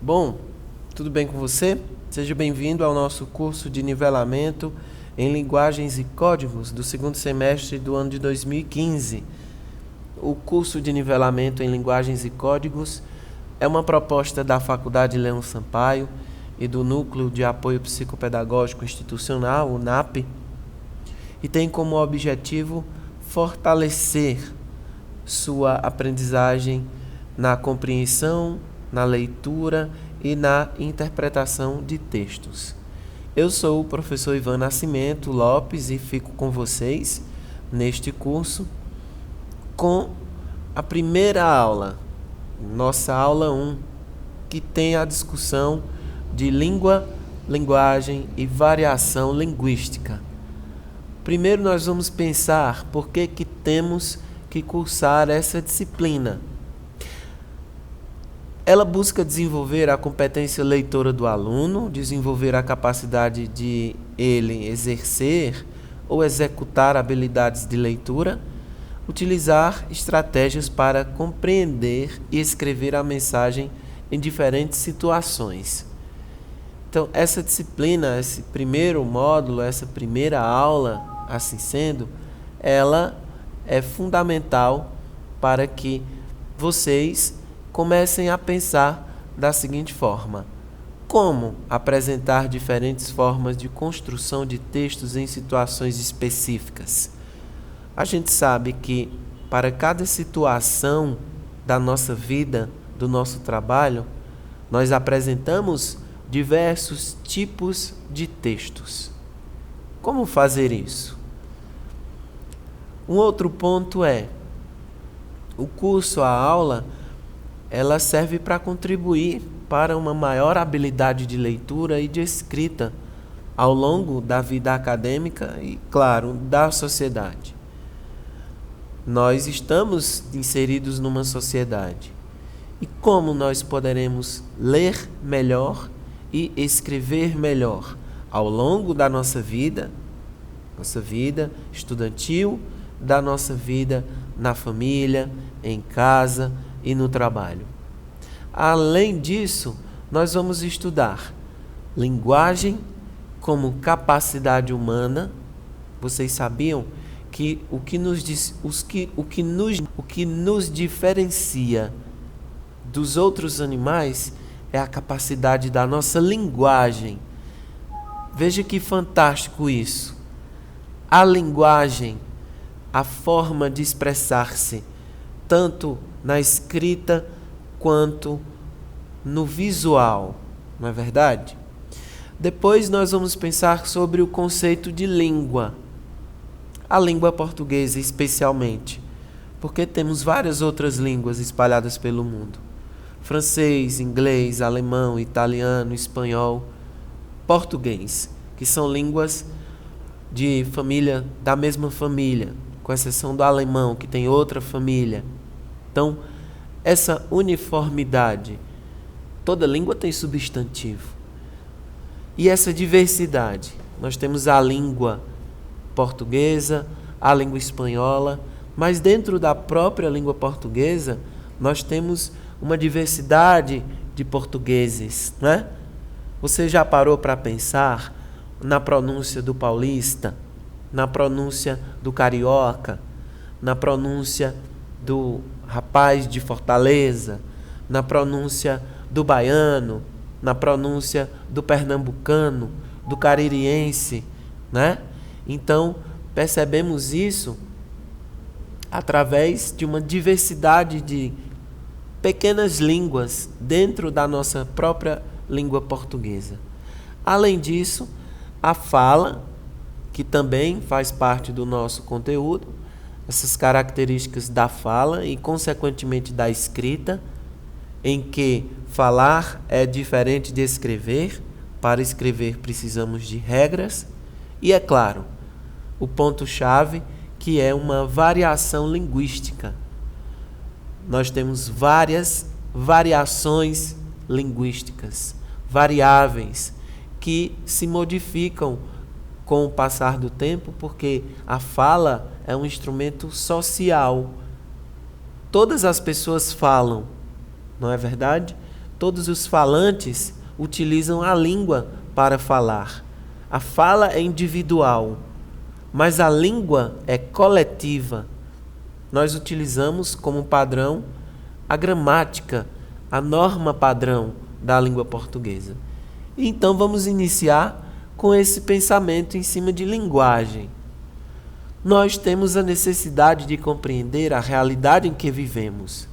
Bom, tudo bem com você? Seja bem-vindo ao nosso curso de nivelamento em linguagens e códigos do segundo semestre do ano de 2015. O curso de nivelamento em linguagens e códigos é uma proposta da Faculdade Leão Sampaio e do Núcleo de Apoio Psicopedagógico Institucional, o NAP, e tem como objetivo fortalecer sua aprendizagem na compreensão, na leitura e na interpretação de textos. Eu sou o professor Ivan Nascimento Lopes e fico com vocês neste curso com a primeira aula, nossa aula 1, que tem a discussão de língua, linguagem e variação linguística. Primeiro nós vamos pensar por que temos que cursar essa disciplina. Ela busca desenvolver a competência leitora do aluno, desenvolver a capacidade de ele exercer ou executar habilidades de leitura, utilizar estratégias para compreender e escrever a mensagem em diferentes situações. Então, essa disciplina, esse primeiro módulo, essa primeira aula, assim sendo, ela é fundamental para que vocês comecem a pensar da seguinte forma: como apresentar diferentes formas de construção de textos em situações específicas? A gente sabe que para cada situação da nossa vida, do nosso trabalho, nós apresentamos diversos tipos de textos. Como fazer isso? Um outro ponto é, o curso, a aula, ela serve para contribuir para uma maior habilidade de leitura e de escrita ao longo da vida acadêmica e, claro, da sociedade. Nós estamos inseridos numa sociedade. E como nós poderemos ler melhor e escrever melhor ao longo da nossa vida estudantil, da nossa vida na família, em casa e no trabalho. Além disso, nós vamos estudar linguagem como capacidade humana. Vocês sabiam que o que nos diferencia dos outros animais é a capacidade da nossa linguagem. Veja que fantástico isso. A linguagem, a forma de expressar-se, tanto na escrita quanto no visual, não é verdade? Depois nós vamos pensar sobre o conceito de língua, a língua portuguesa especialmente, porque temos várias outras línguas espalhadas pelo mundo: francês, inglês, alemão, italiano, espanhol, português, que são línguas de família, da mesma família, com exceção do alemão, que tem outra família. Então, essa uniformidade, toda língua tem substantivo. E essa diversidade, nós temos a língua portuguesa, a língua espanhola, mas dentro da própria língua portuguesa, nós temos uma diversidade de portugueses, né? Você já parou para pensar na pronúncia do paulista, na pronúncia do carioca, na pronúncia do rapaz de Fortaleza, na pronúncia do baiano, na pronúncia do pernambucano, do caririense, né? Então, percebemos isso através de uma diversidade de pequenas línguas dentro da nossa própria língua portuguesa. Além disso, a fala, que também faz parte do nosso conteúdo, essas características da fala e, consequentemente, da escrita, em que falar é diferente de escrever. Para escrever precisamos de regras e, é claro, o ponto-chave, que é uma variação linguística. Nós temos várias variações linguísticas, variáveis, que se modificam com o passar do tempo, porque a fala é um instrumento social. Todas as pessoas falam, não é verdade? Todos os falantes utilizam a língua para falar. A fala é individual, mas a língua é coletiva. Nós utilizamos como padrão a gramática, a norma padrão da língua portuguesa. Então vamos iniciar com esse pensamento em cima de linguagem. Nós temos a necessidade de compreender a realidade em que vivemos,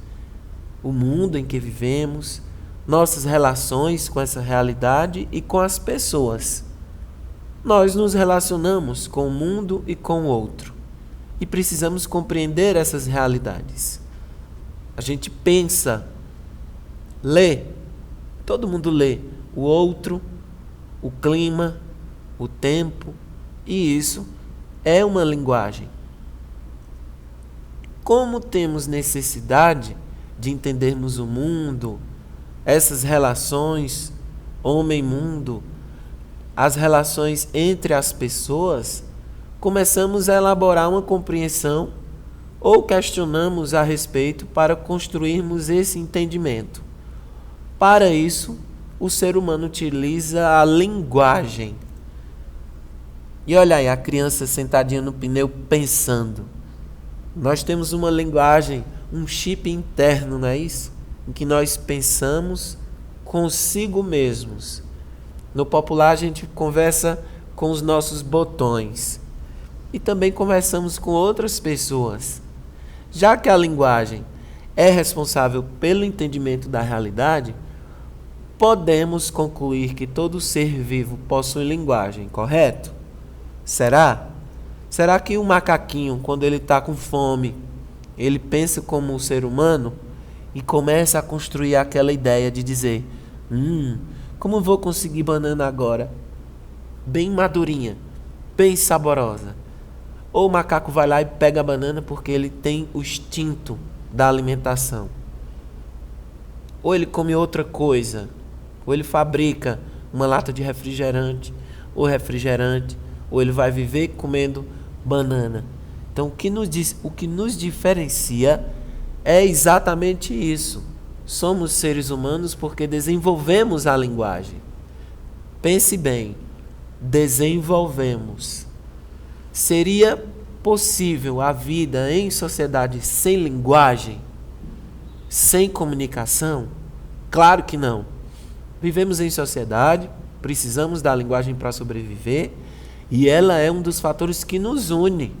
o mundo em que vivemos, nossas relações com essa realidade e com as pessoas. Nós nos relacionamos com o mundo e com o outro e precisamos compreender essas realidades. A gente pensa, lê, todo mundo lê o outro, o clima, o tempo, e isso é uma linguagem. Como temos necessidade de entendermos o mundo, essas relações, homem-mundo, as relações entre as pessoas, começamos a elaborar uma compreensão ou questionamos a respeito para construirmos esse entendimento. Para isso, o ser humano utiliza a linguagem. E olha aí, a criança sentadinha no pneu pensando. Nós temos uma linguagem, um chip interno, não é isso? Em que nós pensamos consigo mesmos. No popular a gente conversa com os nossos botões. E também conversamos com outras pessoas. Já que a linguagem é responsável pelo entendimento da realidade, podemos concluir que todo ser vivo possui linguagem, correto? Será? Será que o macaquinho, quando ele está com fome, ele pensa como um ser humano e começa a construir aquela ideia de dizer: como vou conseguir banana agora? Bem madurinha, bem saborosa. Ou o macaco vai lá e pega a banana porque ele tem o instinto da alimentação. Ou ele come outra coisa. Ou ele fabrica uma lata de refrigerante. Ou ele vai viver comendo banana. Então o que nos diferencia é exatamente isso. Somos seres humanos porque desenvolvemos a linguagem. Pense bem, desenvolvemos. Seria possível a vida em sociedade sem linguagem? Sem comunicação? Claro que não. Vivemos em sociedade, precisamos da linguagem para sobreviver, e ela é um dos fatores que nos une.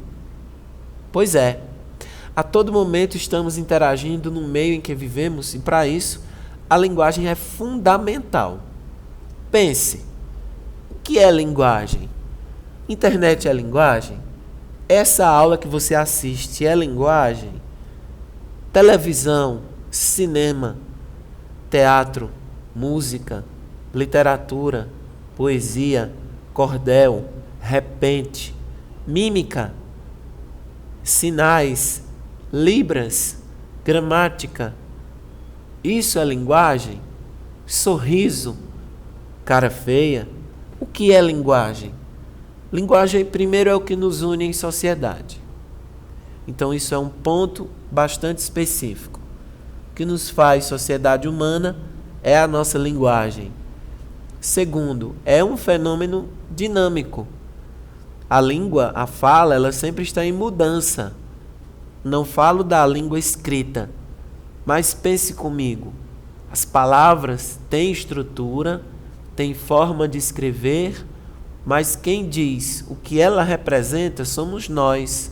Pois é, a todo momento estamos interagindo no meio em que vivemos, e para isso a linguagem é fundamental. Pense, o que é linguagem? Internet é linguagem? Essa aula que você assiste é linguagem? Televisão, cinema, teatro, música, literatura, poesia, cordel, repente, mímica, sinais, libras, gramática. Isso é linguagem? Sorriso, cara feia. O que é linguagem? Linguagem, primeiro, é o que nos une em sociedade. Então, isso é um ponto bastante específico. O que nos faz sociedade humana é a nossa linguagem. Segundo, é um fenômeno dinâmico. A língua, a fala, ela sempre está em mudança. Não falo da língua escrita, mas pense comigo. As palavras têm estrutura, têm forma de escrever, mas quem diz o que ela representa somos nós.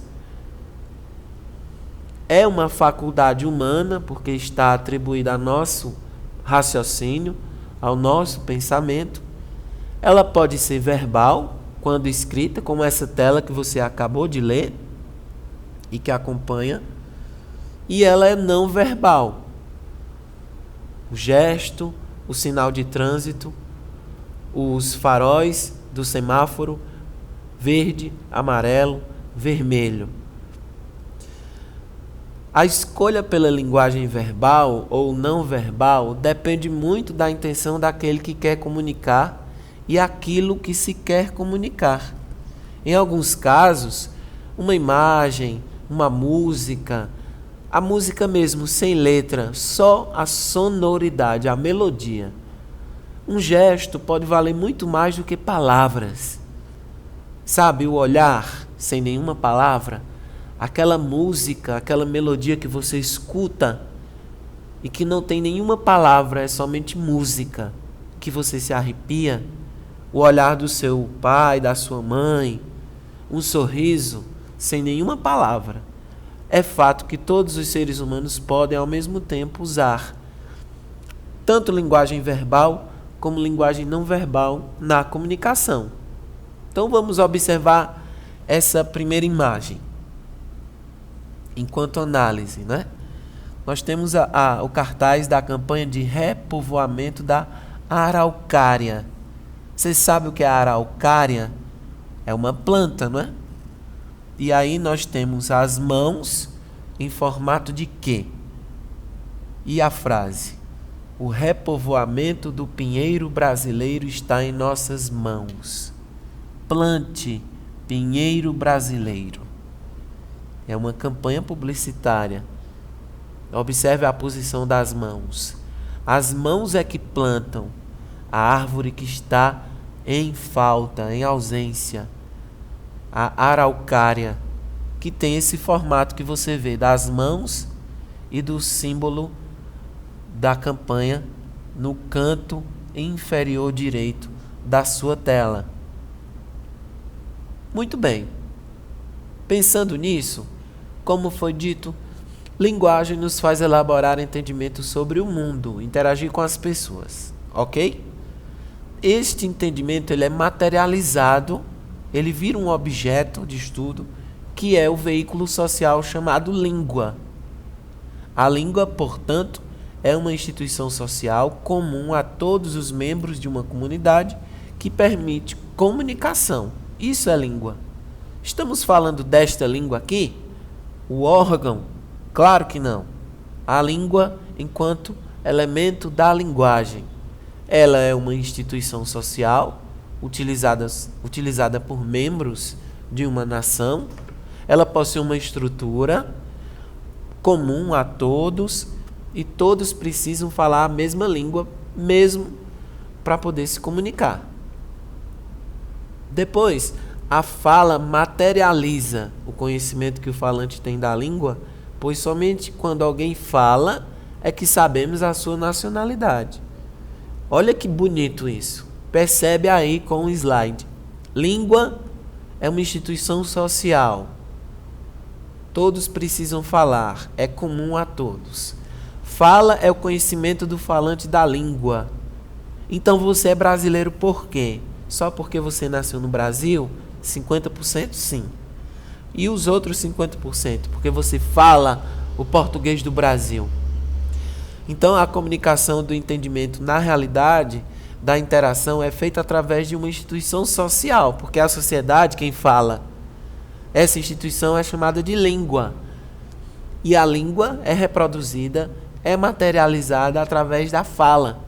É uma faculdade humana, porque está atribuída ao nosso raciocínio, ao nosso pensamento. Ela pode ser verbal, quando escrita, como essa tela que você acabou de ler e que acompanha, e ela é não verbal. O gesto, o sinal de trânsito, os faróis do semáforo, verde, amarelo, vermelho. A escolha pela linguagem verbal ou não verbal depende muito da intenção daquele que quer comunicar e aquilo que se quer comunicar. Em alguns casos, uma imagem, uma música, A música mesmo, sem letra, só a sonoridade, a melodia. Um gesto pode valer muito mais do que palavras. Sabe, o olhar sem nenhuma palavra, aquela música, aquela melodia que você escuta e que não tem nenhuma palavra, é somente música, que você se arrepia, o olhar do seu pai, da sua mãe, um sorriso sem nenhuma palavra. É fato que todos os seres humanos podem ao mesmo tempo usar tanto linguagem verbal como linguagem não verbal na comunicação. Então vamos observar essa primeira imagem. Enquanto análise, né? Nós temos o cartaz da campanha de repovoamento da araucária. Você sabe o que é a araucária? É uma planta, não é? E aí nós temos as mãos em formato de quê? E a frase: o repovoamento do pinheiro brasileiro está em nossas mãos. Plante pinheiro brasileiro. É uma campanha publicitária. Observe a posição das mãos. As mãos é que plantam a árvore que está em falta, em ausência. A araucária, que tem esse formato que você vê das mãos e do símbolo da campanha no canto inferior direito da sua tela. Muito bem. Pensando nisso, como foi dito, linguagem nos faz elaborar entendimento sobre o mundo, interagir com as pessoas, ok? Este entendimento ele é materializado, ele vira um objeto de estudo, que é o veículo social chamado língua. A língua, portanto, é uma instituição social comum a todos os membros de uma comunidade que permite comunicação. Isso é língua. Estamos falando desta língua aqui? O órgão? Claro que não. A língua, enquanto elemento da linguagem, ela é uma instituição social utilizada por membros de uma nação. Ela possui uma estrutura comum a todos e todos precisam falar a mesma língua, mesmo para poder se comunicar. Depois, a fala materializa o conhecimento que o falante tem da língua, pois somente quando alguém fala é que sabemos a sua nacionalidade. Olha que bonito isso. Percebe aí com o slide. Língua é uma instituição social. Todos precisam falar, é comum a todos. Fala é o conhecimento do falante da língua. Então você é brasileiro por quê? Só porque você nasceu no Brasil? 50% sim. E os outros 50%? Porque você fala o português do Brasil. Então a comunicação do entendimento na realidade da interação é feita através de uma instituição social, porque a sociedade quem fala. Essa instituição é chamada de língua. E a língua é reproduzida, é materializada através da fala.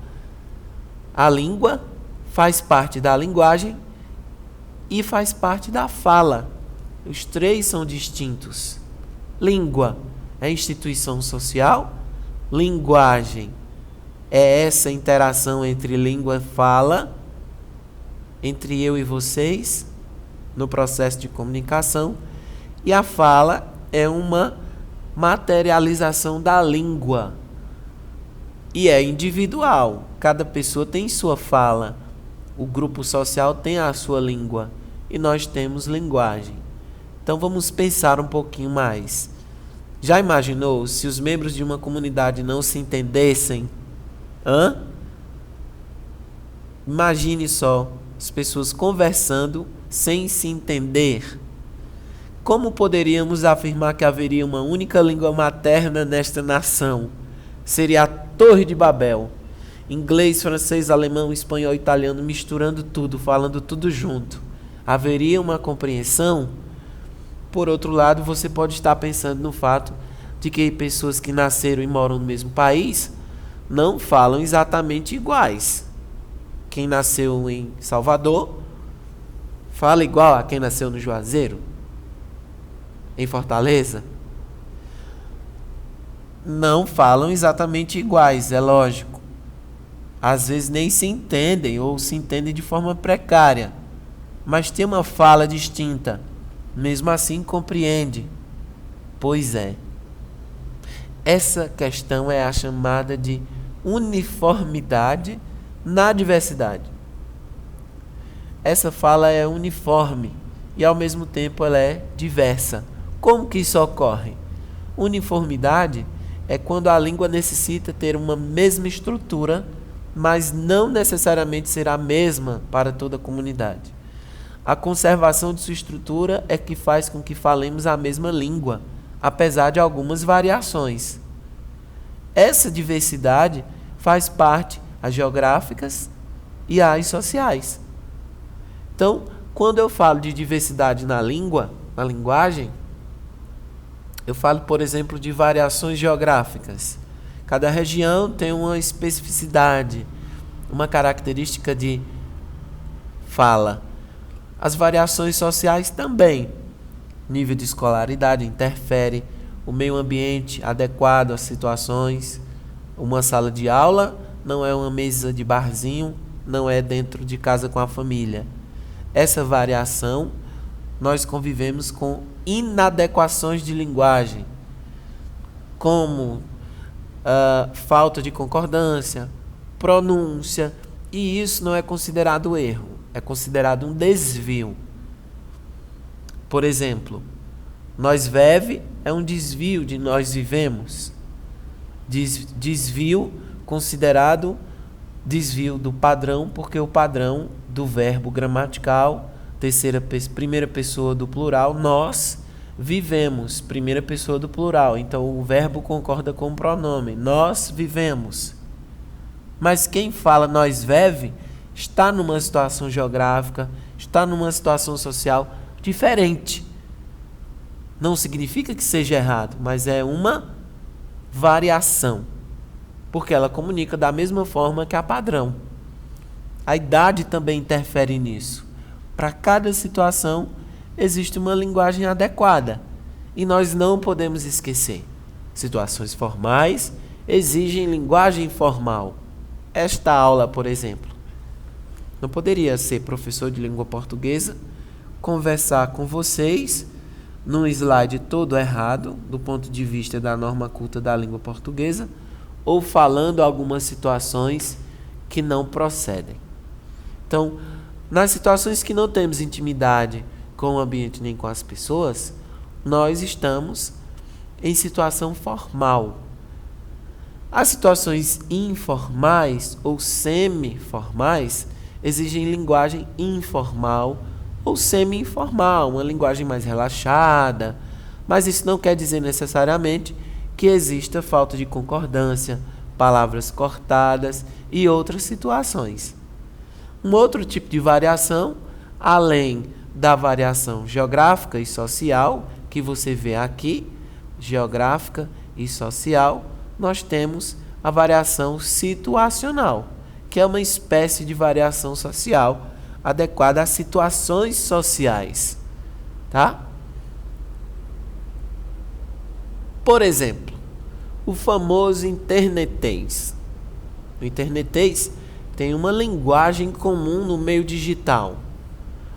A língua faz parte da linguagem e faz parte da fala. Os três são distintos. Língua é instituição social, linguagem é essa interação entre língua e fala, entre eu e vocês, no processo de comunicação, e a fala é uma materialização da língua. E é individual, cada pessoa tem sua fala, o grupo social tem a sua língua, e nós temos linguagem. Então vamos pensar um pouquinho mais. Já imaginou se os membros de uma comunidade não se entendessem? Imagine só, as pessoas conversando sem se entender. Como poderíamos afirmar que haveria uma única língua materna nesta nação? Seria a Torre de Babel. Inglês, francês, alemão, espanhol, italiano, misturando tudo, falando tudo junto. Haveria uma compreensão? Por outro lado, você pode estar pensando no fato de que pessoas que nasceram e moram no mesmo país não falam exatamente iguais. Quem nasceu em Salvador fala igual a quem nasceu no Juazeiro, em Fortaleza. não falam exatamente iguais, é lógico. Às vezes nem se entendem ou se entendem de forma precária, mas tem uma fala distinta. Mesmo assim compreende. Pois é. Essa questão é a chamada de uniformidade na diversidade. Essa fala é uniforme e ao mesmo tempo ela é diversa. Como que isso ocorre? Uniformidade é quando a língua necessita ter uma mesma estrutura, mas não necessariamente será a mesma para toda a comunidade. A conservação de sua estrutura é que faz com que falemos a mesma língua, apesar de algumas variações. Essa diversidade faz parte as geográficas e as sociais. Então, quando eu falo de diversidade na língua, na linguagem, eu falo, por exemplo, de variações geográficas. Cada região tem uma especificidade, uma característica de fala. As variações sociais também. Nível de escolaridade interfere, o meio ambiente adequado às situações. Uma sala de aula não é uma mesa de barzinho, não é dentro de casa com a família. Essa variação, nós convivemos com inadequações de linguagem, como falta de concordância, pronúncia, e isso não é considerado erro, é considerado um desvio. Por exemplo, nós vive é um desvio de nós vivemos. Desvio considerado desvio do padrão, porque o padrão do verbo gramatical, primeira pessoa do plural, nós vivemos, primeira pessoa do plural. Então o verbo concorda com o pronome, nós vivemos. Mas quem fala nós vive está numa situação geográfica, está numa situação social diferente. Não significa que seja errado, mas é uma variação, porque ela comunica da mesma forma que a padrão. A idade também interfere nisso. Para cada situação existe uma linguagem adequada e nós não podemos esquecer. Situações formais exigem linguagem formal. Esta aula, por exemplo, não poderia ser professor de língua portuguesa, conversar com vocês num slide todo errado, do ponto de vista da norma culta da língua portuguesa, ou falando algumas situações que não procedem. Então, nas situações que não temos intimidade com o ambiente nem com as pessoas, nós estamos em situação formal. As situações informais ou semi-formais exigem linguagem informal ou semi-informal, uma linguagem mais relaxada, mas isso não quer dizer necessariamente que exista falta de concordância, palavras cortadas e outras situações. Um outro tipo de variação, além da variação geográfica e social, que você vê aqui, geográfica e social, nós temos a variação situacional, que é uma espécie de variação social adequada às situações sociais, tá? Por exemplo, o famoso internetês. O internetês tem uma linguagem comum no meio digital.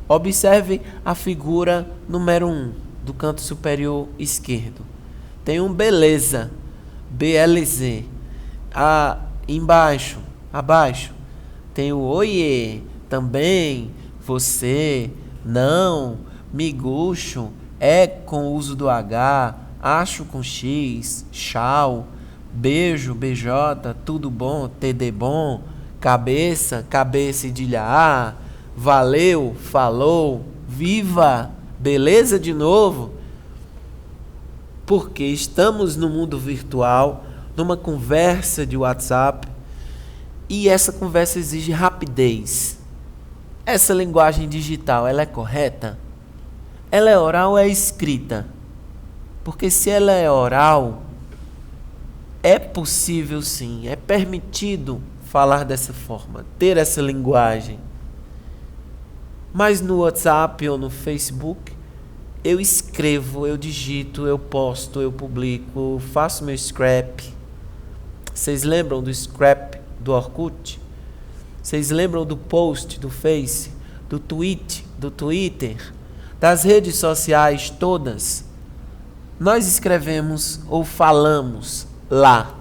Observe a figura número 1, do canto superior esquerdo. Tem um beleza, BLZ. Abaixo, tem o oiê, também, você, não, miguxo, é com o uso do H, acho com X, tchau, beijo, BJ, tudo bom, TD bom, cabeça, cedilha A, valeu, falou, viva, beleza de novo. Porque estamos no mundo virtual, numa conversa de WhatsApp, e essa conversa exige rapidez. Essa linguagem digital, ela é correta? Ela é oral ou é escrita? Porque se ela é oral, é possível sim, é permitido falar dessa forma, ter essa linguagem. Mas no WhatsApp ou no Facebook, eu escrevo, eu digito, eu posto, eu publico, faço meu scrap. Vocês lembram do scrap do Orkut? Vocês lembram do post do Face, do tweet, do Twitter, das redes sociais todas? Nós escrevemos ou falamos lá.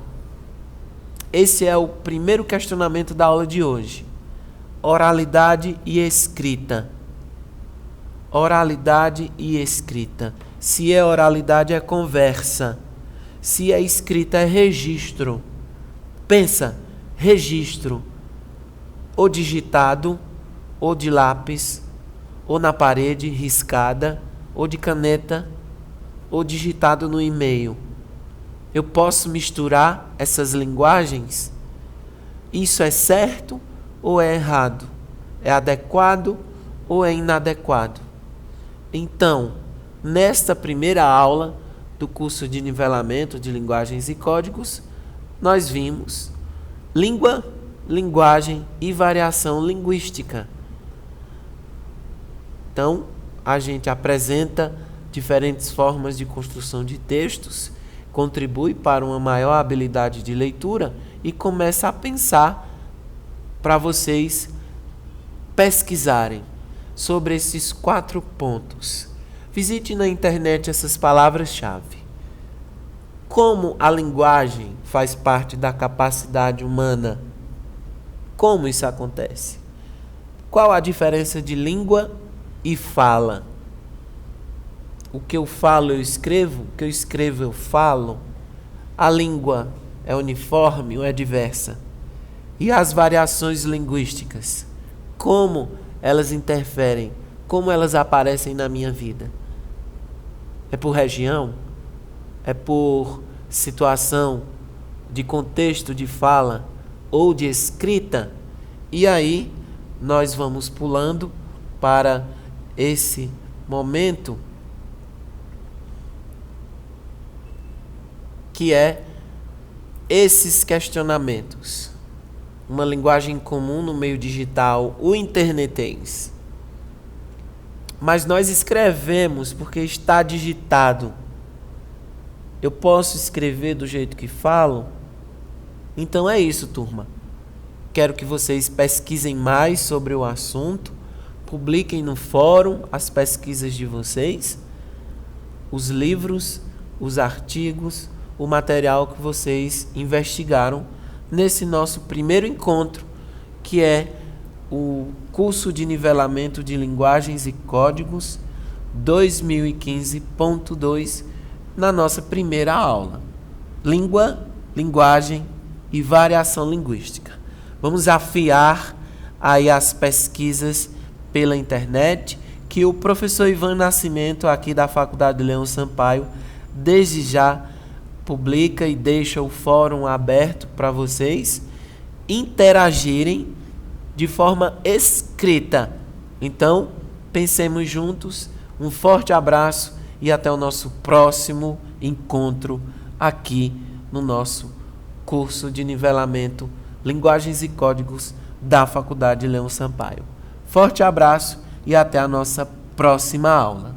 Esse é o primeiro questionamento da aula de hoje. Oralidade e escrita. Oralidade e escrita. Se é oralidade, é conversa. Se é escrita, é registro. Pensa, registro. Ou digitado, ou de lápis, ou na parede, riscada, ou de caneta, ou digitado no e-mail. Eu posso misturar essas linguagens? Isso é certo ou é errado? É adequado ou é inadequado? Então, nesta primeira aula do curso de nivelamento de linguagens e códigos, nós vimos língua, linguagem e variação linguística. Então, a gente apresenta diferentes formas de construção de textos, contribui para uma maior habilidade de leitura e começa a pensar para vocês pesquisarem sobre esses 4 pontos. Visite na internet essas palavras-chave. Como a linguagem faz parte da capacidade humana? Como isso acontece? Qual a diferença de língua e fala? O que eu falo, eu escrevo. O que eu escrevo, eu falo. A língua é uniforme ou é diversa? E as variações linguísticas? Como elas interferem? Como elas aparecem na minha vida? É por região? É por situação de contexto de fala ou de escrita? E aí nós vamos pulando para esse momento que é esses questionamentos. Uma linguagem comum no meio digital, o internetês. Mas nós escrevemos porque está digitado. Eu posso escrever do jeito que falo? Então é isso, turma. Quero que vocês pesquisem mais sobre o assunto, publiquem no fórum as pesquisas de vocês, os livros, os artigos, o material que vocês investigaram nesse nosso primeiro encontro, que é o curso de nivelamento de linguagens e códigos 2015.2, na nossa primeira aula. Língua, linguagem e variação linguística. Vamos afiar aí as pesquisas pela internet, que o professor Ivan Nascimento, aqui da Faculdade Leão Sampaio, desde já publica e deixa o fórum aberto para vocês interagirem de forma escrita. Então, pensemos juntos. Um forte abraço e até o nosso próximo encontro aqui no nosso curso de nivelamento Linguagens e Códigos da Faculdade Leão Sampaio. Forte abraço e até a nossa próxima aula.